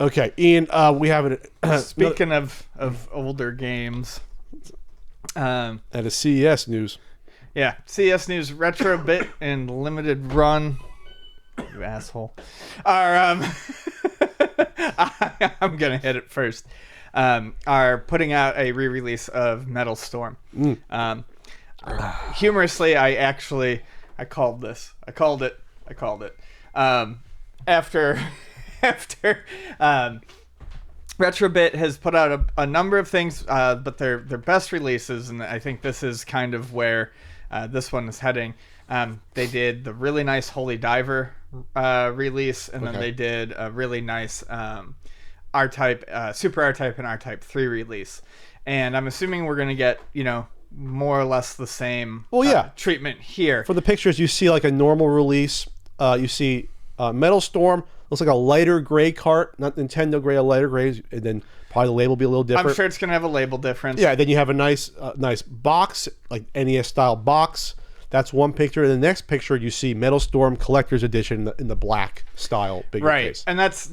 Okay, Ian, we have it. Speaking of older games, at a CES news. yeah, CS News Retro Bit and Limited Run. You asshole. I'm gonna hit it first. Are putting out a re-release of Metal Storm. Humorously, I called this. I called it. After Retrobit has put out a number of things, but their best releases, and I think this is kind of where this one is heading. They did the really nice Holy Diver release, and then they did a really nice R-Type, Super R-Type and R-Type 3 release. And I'm assuming we're going to get, more or less the same treatment here. For the pictures, you see like a normal release. You see Metal Storm. Looks like a lighter gray cart, not Nintendo gray, a lighter gray, and then probably the label will be a little different. I'm sure it's going to have a label difference. Yeah, then you have a nice box, like NES style box. That's one picture. And the next picture, you see Metal Storm Collector's Edition in the black style bigger case. And that's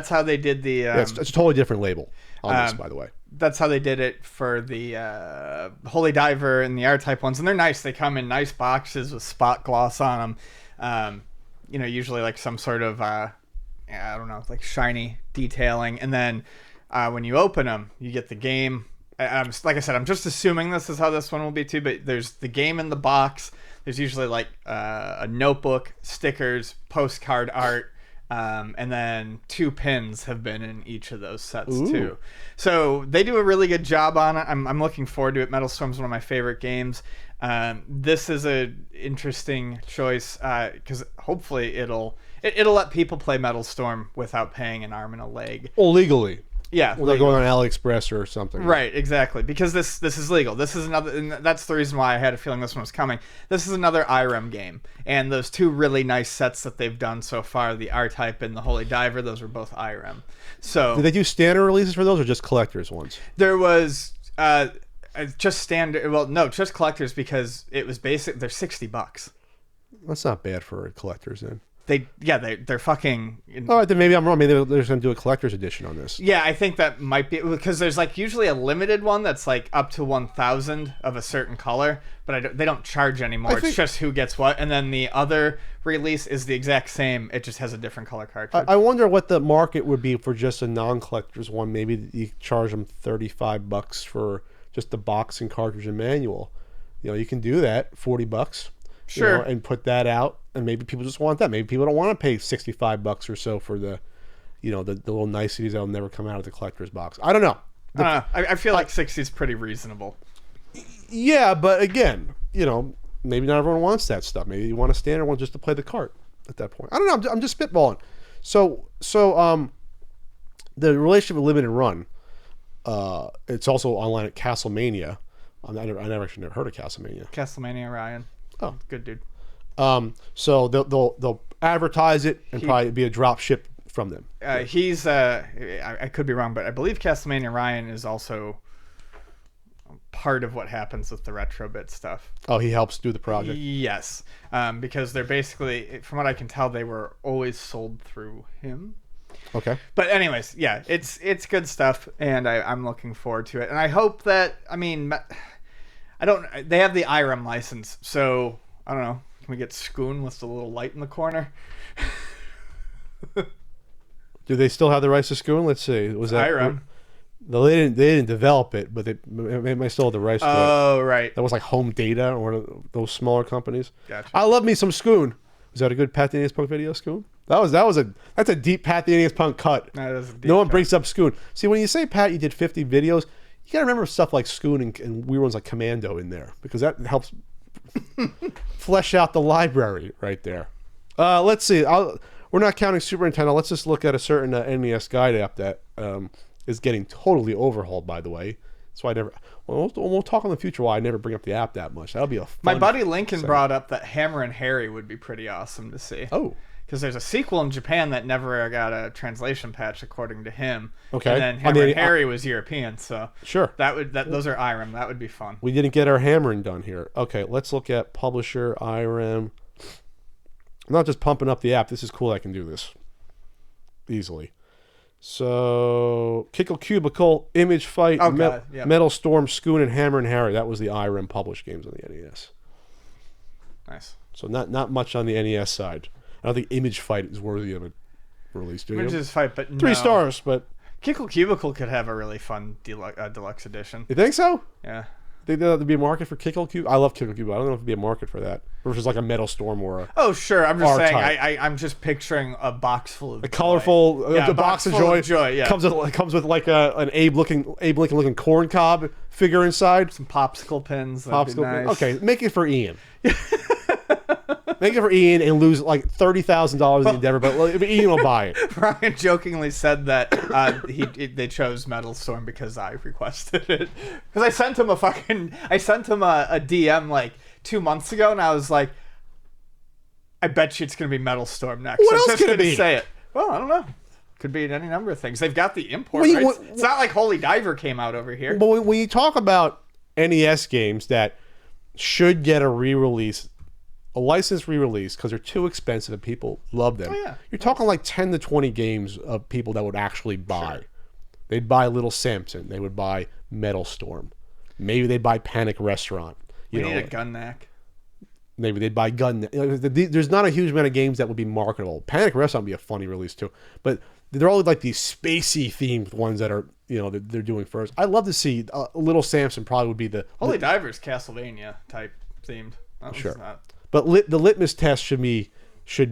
how they did the... it's a totally different label on this, by the way. That's how they did it for the Holy Diver and the R-Type ones. And they're nice. They come in nice boxes with spot gloss on them. Usually like some sort of... I don't know, like shiny detailing, and then when you open them, you get the game. Like I said, I'm just assuming this is how this one will be too. But there's the game in the box. There's usually like a notebook, stickers, postcard art, and then 2 pins have been in each of those sets too. So they do a really good job on it. I'm looking forward to it. Metal Storm's one of my favorite games. This is a interesting choice because hopefully it'll let people play Metal Storm without paying an arm and a leg. Well, legally. Yeah. Without going on AliExpress or something. Right, exactly. Because this is legal. This is another, and that's the reason why I had a feeling this one was coming. This is another IREM game. And those 2 really nice sets that they've done so far, the R-Type and the Holy Diver, those were both IREM. So did they do standard releases for those or just collectors ones? There was just standard, well, no, just collectors because it was basic. They're $60. That's not bad for collectors then. They're fucking... All right, then maybe I'm wrong. Maybe they're just going to do a collector's edition on this. Yeah, I think that might be... Because there's like usually a limited one that's like up to 1,000 of a certain color, but they don't charge anymore. It's just who gets what. And then the other release is the exact same. It just has a different color cartridge. I wonder what the market would be for just a non-collector's one. Maybe you charge them $35 for just the box and cartridge and manual. You can do that, $40. Sure. And put that out, and maybe people just want that. Maybe people don't want to pay $65 or so for the little niceties that'll never come out of the collector's box. I don't know. I feel like 60 is pretty reasonable. Yeah, but again, maybe not everyone wants that stuff. Maybe you want a standard one just to play the cart at that point. I don't know. I'm just spitballing. So the relationship with Limited Run, it's also online at Castlemania. I never actually heard of Castlemania. Castlemania Ryan. Oh, good dude. So they'll advertise it and probably be a drop ship from them. He's I could be wrong, but I believe Castlemania Ryan is also part of what happens with the Retrobit stuff. Oh, he helps do the project. Yes, because they're basically, from what I can tell, they were always sold through him. Okay. But anyways, yeah, it's good stuff, and I'm looking forward to it, and I hope that they have the IREM license, so I don't know. Can we get Skoon with the little light in the corner? Do they still have the rights to Skoon? Let's see. Was that IREM? No, they didn't develop it, but they might still have the rights to it. Oh, right. That was like Home Data or one of those smaller companies. Gotcha. I love me some Skoon. Was that a good Pat the NES Punk video, Skoon? That's a deep Pat the NES Punk cut. That is a deep no one cut. brings up Skoon. See, when you say, Pat, you did 50 videos, you got to remember stuff like Skoon and weird ones like Commando in there, because that helps flesh out the library right there. Let's see. We're not counting Super Nintendo. Let's just look at a certain NES Guide app that is getting totally overhauled, by the way. That's why I never... We'll talk in the future why I never bring up the app that much. That'll be a fun... My buddy Lincoln brought up that Hammer and Harry would be pretty awesome to see. Oh. Because there's a sequel in Japan that never got a translation patch, according to him. Okay. And then Hammer and Harry was European, so... Sure. Those are IREM. That would be fun. We didn't get our hammering done here. Okay, let's look at Publisher, IREM. I'm not just pumping up the app. This is cool. I can do this easily. So, Kickle Cubicle, Image Fight, Oh, God, yeah. Metal Storm, Scoon, and Hammer and Harry. That was the IRM published games on the NES. Nice. So not much on the NES side. I don't think Image Fight is worthy of a release. Do you? Images Fight, but 3 no. stars, but Kickle Cubicle could have a really fun deluxe edition. you think so? Yeah. Think there'd be a market for Kickle Cube? I love Kickle Cube. I don't know if there'd be a market for that. Versus like a Metal Storm or a Oh, sure. I'm just saying. R-Type. I'm just picturing a box full of colorful Yeah, the box of full joy. Yeah. Comes with like an Abe Lincoln looking corn cob figure inside. Some popsicle pins. That'd be Popsicle. nice. Okay, make it for Ian. Make it for Ian and lose like $30,000 in the endeavor, but Ian will buy it. Ryan jokingly said that they chose Metal Storm because I requested it. Because I sent him a DM like 2 months ago, and I was like, I bet you it's gonna be Metal Storm next. What I'm else just could it gonna be? Say it. Well, I don't know. Could be any number of things. They've got the import Well, rights. It's not like Holy Diver came out over here. But when you talk about NES games that should get a re-release, a licensed re-release, because they're too expensive and people love them. Oh, yeah. You're talking like 10 to 20 games of people that would actually buy. Sure. They'd buy Little Samson. They would buy Metal Storm. Maybe they'd buy Panic Restaurant. We need a gun knack. Maybe they'd buy Gun. There's not a huge amount of games that would be marketable. Panic Restaurant would be a funny release too, but they're all like these spacey themed ones that are they're doing first. I'd love to see Little Samson. Probably would be the Holy Diver's Castlevania type themed. Sure. Not. But the litmus test should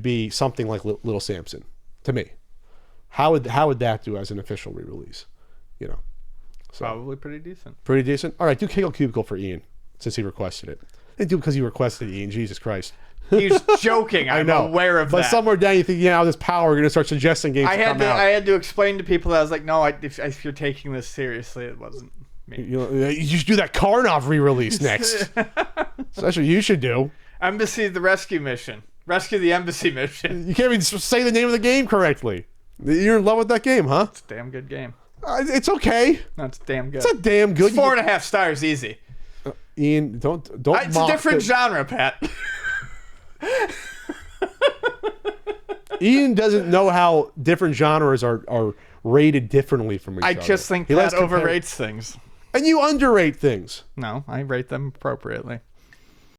be something like Little Samson to me. How would that do as an official re-release? So, Probably pretty decent. pretty decent. All right, do Kickle Cubicle for Ian since he requested it. And do it because he requested it, Ian. Jesus Christ. He's joking. I'm aware of but that. somewhere down you think, this power, you're gonna start suggesting games. I to had come to out. I had to explain to people that I was like, no, if you're taking this seriously, it wasn't me. You should do that Karnov re-release next. So that's what you should do. Embassy the Rescue Mission. Rescue the Embassy Mission. You can't even say the name of the game correctly. You're in love with that game, huh? It's a damn good game. It's okay. That's damn good. It's not damn good. It's 4.5 stars easy. Ian, don't. It's a different genre, Pat. Ian doesn't know how different genres are rated differently from each other. I just think He Pat likes to compare- overrates things. And you underrate things. No, I rate them appropriately.